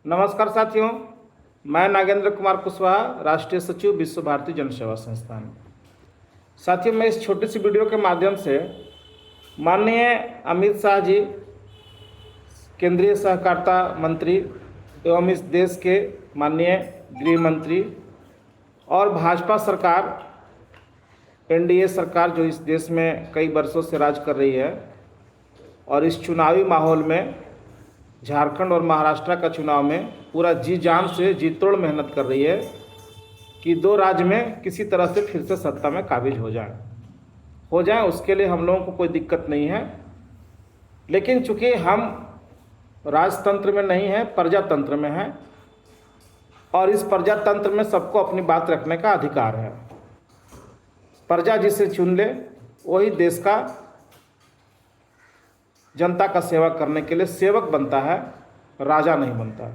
नमस्कार साथियों, मैं नागेंद्र कुमार कुशवाहा, राष्ट्रीय सचिव विश्व भारती जन सेवा संस्थान। साथियों, मैं इस छोटी सी वीडियो के माध्यम से माननीय अमित शाह जी, केंद्रीय सहकारिता मंत्री एवं इस देश के माननीय गृह मंत्री और भाजपा सरकार, एनडीए सरकार जो इस देश में कई वर्षों से राज कर रही है और इस चुनावी माहौल में झारखंड और महाराष्ट्र का चुनाव में पूरा जी जान से जी तोड़ मेहनत कर रही है कि दो राज्य में किसी तरह से फिर से सत्ता में काबिज हो जाए। उसके लिए हम लोगों को कोई दिक्कत नहीं है, लेकिन चूंकि हम राजतंत्र में नहीं हैं, प्रजातंत्र में हैं और इस प्रजातंत्र में सबको अपनी बात रखने का अधिकार है। प्रजा जिसे चुन ले वही देश का, जनता का सेवा करने के लिए सेवक बनता है, राजा नहीं बनता।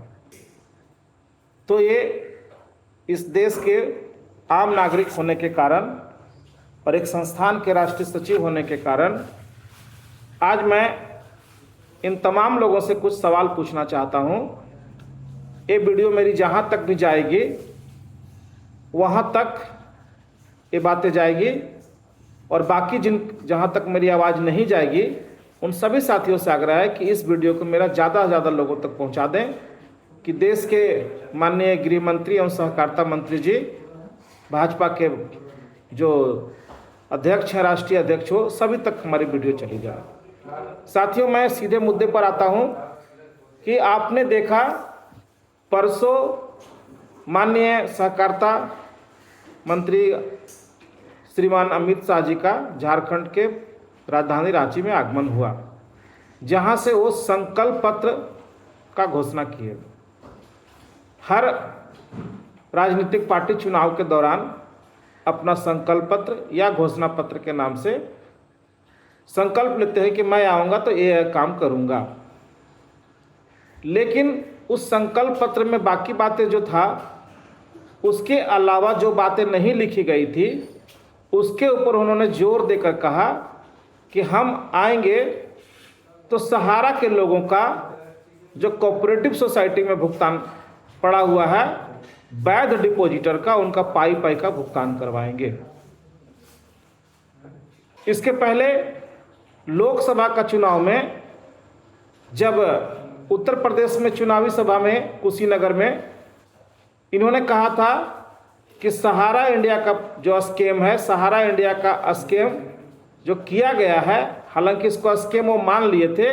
तो ये इस देश के आम नागरिक होने के कारण और एक संस्थान के राष्ट्रीय सचिव होने के कारण आज मैं इन तमाम लोगों से कुछ सवाल पूछना चाहता हूँ। ये वीडियो मेरी जहाँ तक भी जाएगी वहाँ तक ये बातें जाएगी और बाकी जहाँ तक मेरी आवाज़ नहीं जाएगी उन सभी साथियों से आग्रह है कि इस वीडियो को मेरा ज़्यादा से ज़्यादा लोगों तक पहुंचा दें कि देश के माननीय गृह मंत्री एवं सहकारिता मंत्री जी, भाजपा के जो अध्यक्ष हैं, राष्ट्रीय अध्यक्ष हो, सभी तक हमारी वीडियो चली जाए। साथियों, मैं सीधे मुद्दे पर आता हूं कि आपने देखा परसों माननीय सहकारिता मंत्री श्रीमान अमित शाह जी का झारखंड के राजधानी रांची में आगमन हुआ, जहां से वो संकल्प पत्र का घोषणा किए। हर राजनीतिक पार्टी चुनाव के दौरान अपना संकल्प पत्र या घोषणा पत्र के नाम से संकल्प लेते हैं कि मैं आऊँगा तो ये काम करूँगा, लेकिन उस संकल्प पत्र में बाकी बातें जो था उसके अलावा जो बातें नहीं लिखी गई थी उसके ऊपर उन्होंने जोर देकर कहा कि हम आएंगे तो सहारा के लोगों का जो कोऑपरेटिव सोसाइटी में भुगतान पड़ा हुआ है, वैध डिपॉजिटर का, उनका पाई पाई का भुगतान करवाएंगे। इसके पहले लोकसभा का चुनाव में जब उत्तर प्रदेश में चुनावी सभा में कुशीनगर में इन्होंने कहा था कि सहारा इंडिया का जो स्कीम है, सहारा इंडिया का स्कीम जो किया गया है, हालांकि इसको स्कीम वो मान लिए थे,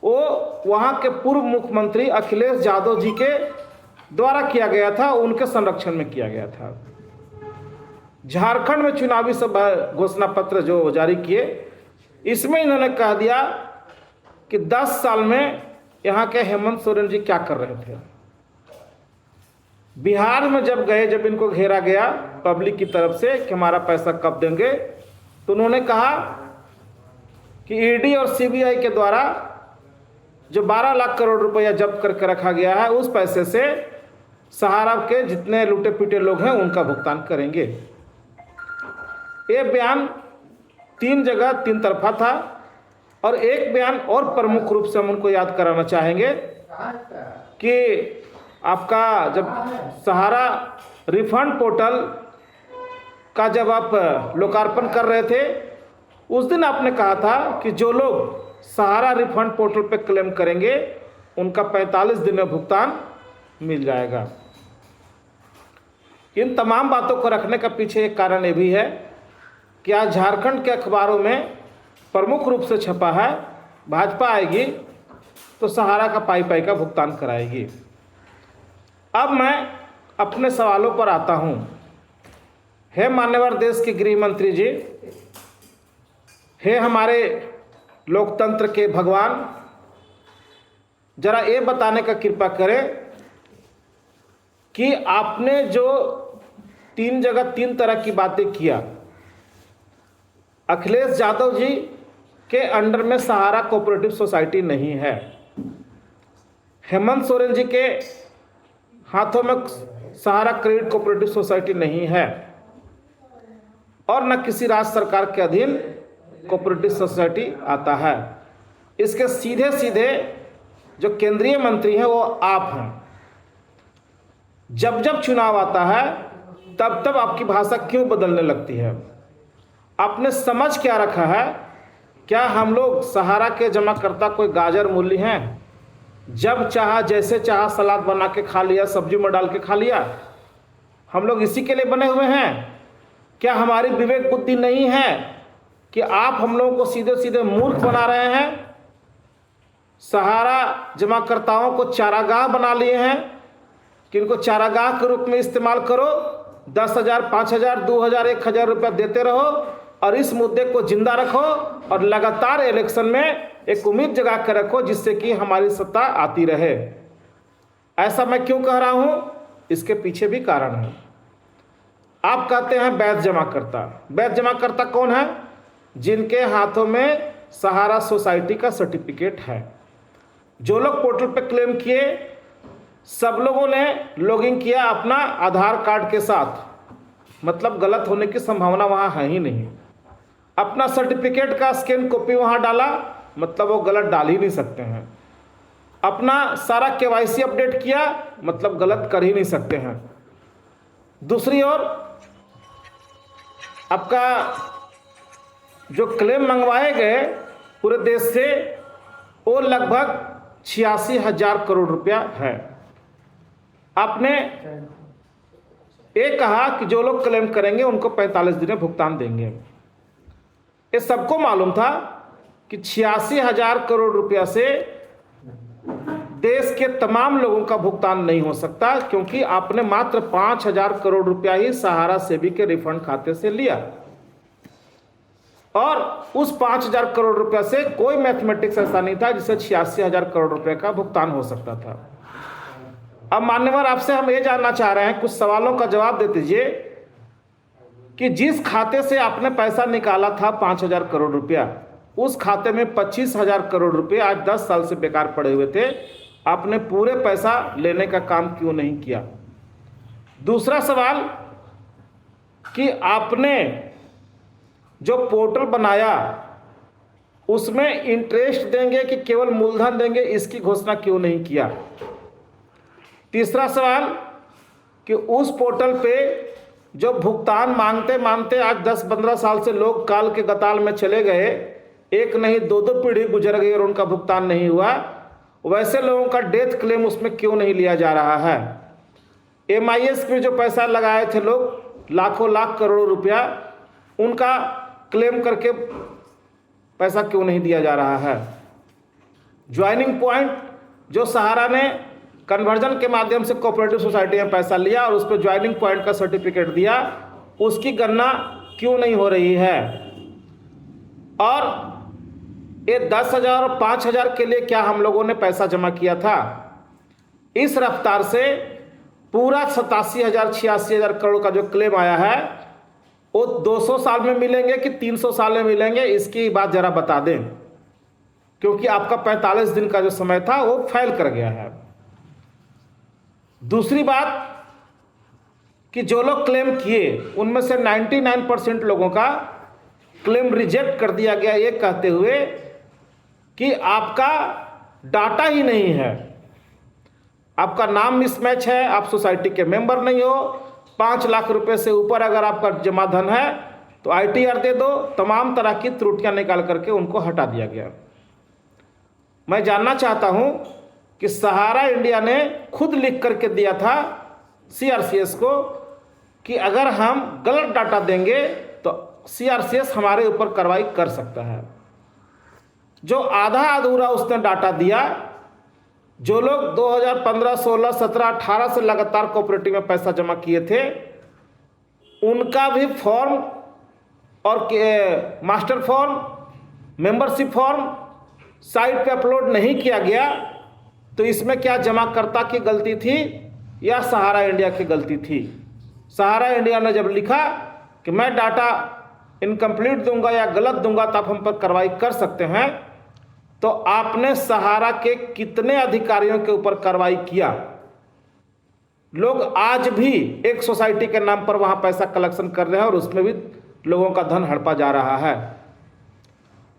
वो वहाँ के पूर्व मुख्यमंत्री अखिलेश यादव जी के द्वारा किया गया था, उनके संरक्षण में किया गया था। झारखंड में चुनावी सभा घोषणा पत्र जो जारी किए, इसमें इन्होंने कह दिया कि 10 साल में यहाँ के हेमंत सोरेन जी क्या कर रहे थे। बिहार में जब गए, जब इनको घेरा गया पब्लिक की तरफ से कि हमारा पैसा कब देंगे, तो उन्होंने कहा कि ईडी और सीबीआई के द्वारा जो 12 लाख करोड़ रुपया जब्त करके रखा गया है, उस पैसे से सहारा के जितने लूटे पीटे लोग हैं उनका भुगतान करेंगे। ये बयान 3 जगह 3 तरफा था और एक बयान और प्रमुख रूप से हम उनको याद कराना चाहेंगे कि आपका जब सहारा रिफंड पोर्टल का जब आप लोकार्पण कर रहे थे, उस दिन आपने कहा था कि जो लोग सहारा रिफंड पोर्टल पे क्लेम करेंगे उनका 45 दिन में भुगतान मिल जाएगा। इन तमाम बातों को रखने का पीछे एक कारण ये भी है कि आज झारखंड के अखबारों में प्रमुख रूप से छपा है, भाजपा आएगी तो सहारा का पाई पाई का भुगतान कराएगी। अब मैं अपने सवालों पर आता हूँ। हे मान्यवर देश के गृह मंत्री जी, हे हमारे लोकतंत्र के भगवान, जरा ये बताने का कृपा करें कि आपने जो 3 जगह 3 तरह की बातें किया, अखिलेश यादव जी के अंडर में सहारा कोऑपरेटिव सोसाइटी नहीं है, हेमंत सोरेन जी के हाथों में सहारा क्रेडिट कोऑपरेटिव सोसाइटी नहीं है और न किसी राज्य सरकार के अधीन कोऑपरेटिव सोसाइटी आता है। इसके सीधे सीधे जो केंद्रीय मंत्री हैं वो आप हैं। जब जब चुनाव आता है तब तब आपकी भाषा क्यों बदलने लगती है? आपने समझ क्या रखा है? क्या हम लोग सहारा के जमाकर्ता कोई गाजर मूली हैं? जब चाहा जैसे चाहा सलाद बना के खा लिया, सब्जी में डाल के खा लिया। हम लोग इसी के लिए बने हुए हैं? क्या हमारी विवेक बुद्धि नहीं है कि आप हम लोगों को सीधे सीधे मूर्ख बना रहे हैं? सहारा जमाकर्ताओं को चारागाह बना लिए हैं कि इनको चारागाह के रूप में इस्तेमाल करो, 10,000, 5,000, 2,000, 1,000 रुपया देते रहो और इस मुद्दे को जिंदा रखो और लगातार इलेक्शन में एक उम्मीद जगा कर रखो जिससे कि हमारी सत्ता आती रहे। ऐसा मैं क्यों कह रहा हूं? इसके पीछे भी कारण है। आप कहते हैं वैध जमाकर्ता। वैध जमाकर्ता कौन है? जिनके हाथों में सहारा सोसाइटी का सर्टिफिकेट है। जो लोग पोर्टल पे क्लेम किए, सब लोगों ने लॉगिन किया अपना आधार कार्ड के साथ, मतलब गलत होने की संभावना वहाँ है ही नहीं। अपना सर्टिफिकेट का स्कैन कॉपी वहाँ डाला, मतलब वो गलत डाल ही नहीं सकते हैं। अपना सारा केवाईसी अपडेट किया, मतलब गलत कर ही नहीं सकते हैं। दूसरी ओर आपका जो क्लेम मंगवाए गए पूरे देश से, वो लगभग 86,000 करोड़ रुपया है। आपने ये कहा कि जो लोग क्लेम करेंगे उनको 45 दिन में भुगतान देंगे। ये सबको मालूम था कि 86,000 करोड़ रुपया से देश के तमाम लोगों का भुगतान नहीं हो सकता, क्योंकि आपने मात्र 5,000 करोड़ रुपया ही सहारा सेबी के रिफंड खाते से लिया और उस 5,000 करोड़ रुपया से कोई मैथमेटिक्स ऐसा नहीं था जिससे 86,000 करोड़ रुपए का भुगतान हो सकता था। अब मान्यवर, आपसे हम ये जानना चाह रहे हैं, कुछ सवालों का जवाब दे दीजिए कि जिस खाते से आपने पैसा निकाला था 5,000 करोड़ रुपया, उस खाते में 25,000 करोड़ रुपए आज 10 साल से बेकार पड़े हुए थे। आपने पूरे पैसा लेने का काम क्यों नहीं किया? दूसरा सवाल कि आपने जो पोर्टल बनाया उसमें इंटरेस्ट देंगे कि केवल मूलधन देंगे, इसकी घोषणा क्यों नहीं किया? तीसरा सवाल कि उस पोर्टल पे जो भुगतान मांगते मांगते आज 10-15 साल से लोग काल के गताल में चले गए, एक नहीं 2-2 पीढ़ी गुजर गई और उनका भुगतान नहीं हुआ, वैसे लोगों का डेथ क्लेम उसमें क्यों नहीं लिया जा रहा है? MIS में जो पैसा लगाए थे लोग, लाखों लाख करोड़ों रुपया, उनका क्लेम करके पैसा क्यों नहीं दिया जा रहा है? ज्वाइनिंग पॉइंट जो सहारा ने कन्वर्जन के माध्यम से कोऑपरेटिव सोसाइटी में पैसा लिया और उस पर ज्वाइनिंग पॉइंट का सर्टिफिकेट दिया, उसकी गणना क्यों नहीं हो रही है? और ये 10,000 और 5,000 के लिए क्या हम लोगों ने पैसा जमा किया था? इस रफ्तार से पूरा 87,000 86,000 करोड़ का जो क्लेम आया है वो 200 साल में मिलेंगे कि 300 साल में मिलेंगे, इसकी बात जरा बता दें, क्योंकि आपका 45 दिन का जो समय था वो फेल कर गया है। दूसरी बात कि जो लोग क्लेम किए उनमें से 99% लोगों का क्लेम रिजेक्ट कर दिया गया, ये कहते हुए कि आपका डाटा ही नहीं है, आपका नाम मिसमैच है, आप सोसाइटी के मेंबर नहीं हो, 5 लाख रुपए से ऊपर अगर आपका जमा धन है तो ITR दे दो। तमाम तरह की त्रुटियां निकाल करके उनको हटा दिया गया। मैं जानना चाहता हूं कि सहारा इंडिया ने खुद लिख करके दिया था CRCS को कि अगर हम गलत डाटा देंगे तो CRCS हमारे ऊपर कार्रवाई कर सकता है। जो आधा अधूरा उसने डाटा दिया, जो लोग 2015, 16, 17, 18 से लगातार कोऑपरेटिव में पैसा जमा किए थे, उनका भी फॉर्म और master form, membership form site पे अपलोड नहीं किया गया, तो इसमें क्या जमाकर्ता की गलती थी या सहारा इंडिया की गलती थी? सहारा इंडिया ने जब लिखा कि मैं डाटा इनकम्प्लीट दूंगा या गलत दूंगा तो आप हम पर कार्रवाई कर सकते हैं, तो आपने सहारा के कितने अधिकारियों के ऊपर कार्रवाई किया? लोग आज भी एक सोसाइटी के नाम पर वहां पैसा कलेक्शन कर रहे हैं और उसमें भी लोगों का धन हड़पा जा रहा है।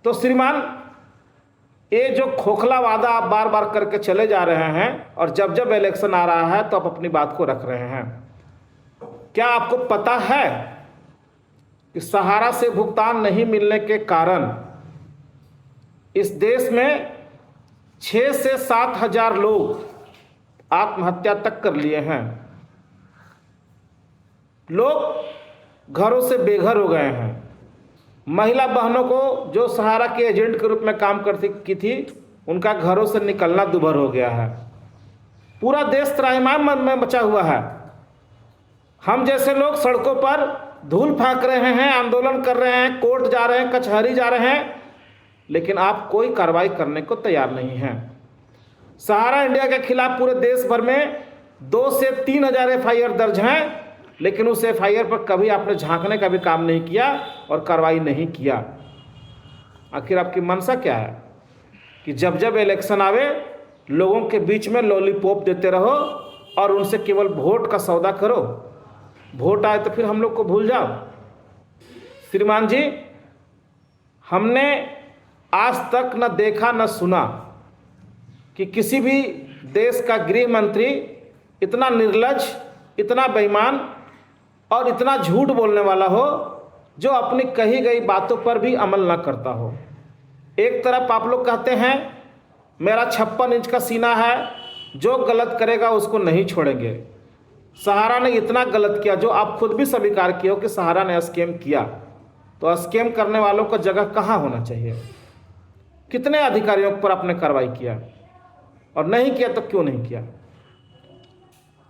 तो श्रीमान, ये जो खोखला वादा आप बार बार करके चले जा रहे हैं और जब जब इलेक्शन आ रहा है तो आप अपनी बात को रख रहे हैं। क्या आपको पता है कि सहारा से भुगतान नहीं मिलने के कारण इस देश में 6 से 7 हजार लोग आत्महत्या तक कर लिए हैं। लोग घरों से बेघर हो गए हैं। महिला बहनों को जो सहारा के एजेंट के रूप में काम करती की थी, उनका घरों से निकलना दूभर हो गया है। पूरा देश त्राहिमाम में मचा हुआ है। हम जैसे लोग सड़कों पर धूल फेंक रहे हैं, आंदोलन कर रहे हैं, कोर्ट जा रहे हैं, कचहरी जा रहे हैं, लेकिन आप कोई कार्रवाई करने को तैयार नहीं हैं। सहारा इंडिया के खिलाफ पूरे देश भर में 2 से 3 हजार FIR दर्ज हैं, लेकिन उस FIR पर कभी आपने झांकने का भी काम नहीं किया और कार्रवाई नहीं किया। आखिर आपकी मंशा क्या है कि जब जब इलेक्शन आवे लोगों के बीच में लॉलीपॉप देते रहो और उनसे केवल वोट का सौदा करो। वोट आए तो फिर हम लोग को भूल जाओ। श्रीमान जी, हमने आज तक न देखा न सुना कि किसी भी देश का गृह मंत्री इतना निर्लज, इतना बेईमान और इतना झूठ बोलने वाला हो जो अपनी कही गई बातों पर भी अमल न करता हो। एक तरफ आप लोग कहते हैं मेरा 56 इंच का सीना है, जो गलत करेगा उसको नहीं छोड़ेंगे। सहारा ने इतना गलत किया जो आप खुद भी स्वीकार किए हो कि सहारा ने स्कैम किया, तो स्कैम करने वालों को जगह कहाँ होना चाहिए? कितने अधिकारियों पर आपने कार्रवाई किया? और नहीं किया तो क्यों नहीं किया?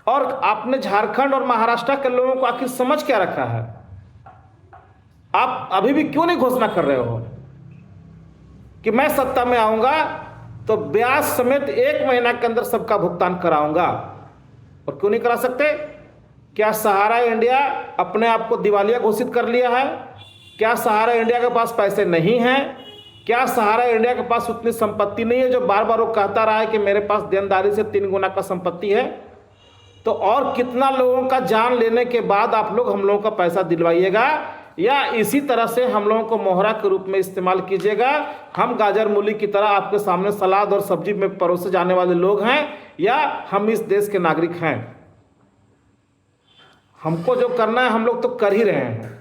और आपने झारखंड और महाराष्ट्र के लोगों को आखिर समझ क्या रखा है? आप अभी भी क्यों नहीं घोषणा कर रहे हो कि मैं सत्ता में आऊंगा तो ब्याज समेत 1 महीना के अंदर सबका भुगतान कराऊंगा? और क्यों नहीं करा सकते? क्या सहारा इंडिया अपने आप को दिवालिया घोषित कर लिया है? क्या सहारा इंडिया के पास पैसे नहीं हैं? क्या सहारा इंडिया के पास उतनी संपत्ति नहीं है जो बार बार वो कहता रहा है कि मेरे पास देनदारी से 3 गुना का संपत्ति है? तो और कितना लोगों का जान लेने के बाद आप लोग हम लोगों का पैसा दिलवाइएगा, या इसी तरह से हम लोगों को मोहरा के रूप में इस्तेमाल कीजिएगा? हम गाजर मूली की तरह आपके सामने सलाद और सब्जी में परोसे जाने वाले लोग हैं, या हम इस देश के नागरिक हैं? हमको जो करना है हम लोग तो कर ही रहे हैं,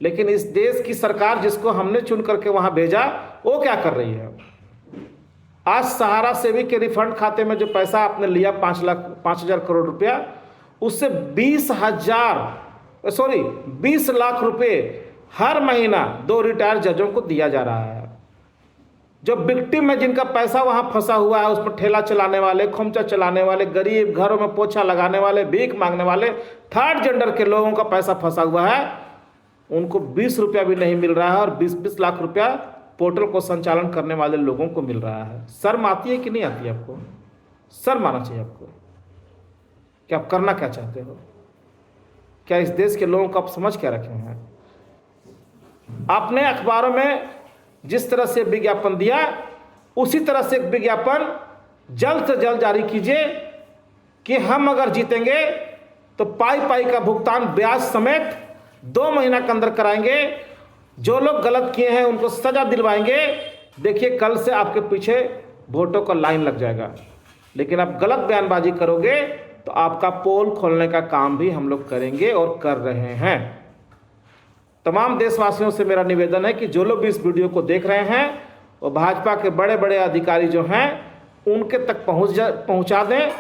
लेकिन इस देश की सरकार जिसको हमने चुन करके वहां भेजा वो क्या कर रही है? आज सहारा सेवी के रिफंड खाते में जो पैसा आपने लिया 5 हजार करोड़ रुपया, उससे 20 लाख रुपए हर महीना 2 रिटायर्ड जजों को दिया जा रहा है। जो विक्टिम है, जिनका पैसा वहां फंसा हुआ है, उस पर ठेला चलाने वाले, खोमचा चलाने वाले, गरीब घरों में पोछा लगाने वाले, भीख मांगने वाले, थर्ड जेंडर के लोगों का पैसा फंसा हुआ है, उनको 20 रुपया भी नहीं मिल रहा है और 20-20 लाख रुपया पोर्टल को संचालन करने वाले लोगों को मिल रहा है। शर्म आती है कि नहीं आती है आपको? शर्म आना चाहिए आपको। क्या आप करना क्या चाहते हो? क्या इस देश के लोगों को आप समझ क्या रखे हैं? आपने अखबारों में जिस तरह से विज्ञापन दिया, उसी तरह से एक विज्ञापन जल्द से जल्द जारी कीजिए कि हम अगर जीतेंगे तो पाई का भुगतान ब्याज समेत 2 महीना के अंदर कराएंगे। जो लोग गलत किए हैं उनको सजा दिलवाएंगे। देखिए, कल से आपके पीछे वोटों का लाइन लग जाएगा। लेकिन आप गलत बयानबाजी करोगे तो आपका पोल खोलने का काम भी हम लोग करेंगे और कर रहे हैं। तमाम देशवासियों से मेरा निवेदन है कि जो लोग भी इस वीडियो को देख रहे हैं वो भाजपा के बड़े बड़े अधिकारी जो हैं उनके तक पहुंचा दें।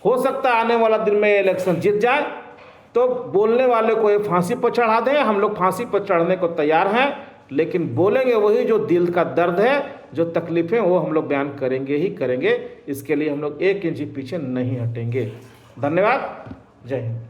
हो सकता है आने वाला दिन में इलेक्शन जीत जाए तो बोलने वाले को ये फांसी पर चढ़ा दें। हम लोग फांसी पर चढ़ने को तैयार हैं, लेकिन बोलेंगे वही जो दिल का दर्द है, जो तकलीफ़ें, वो हम लोग बयान करेंगे ही करेंगे। इसके लिए हम लोग 1 इंच पीछे नहीं हटेंगे। धन्यवाद। जय हिंद।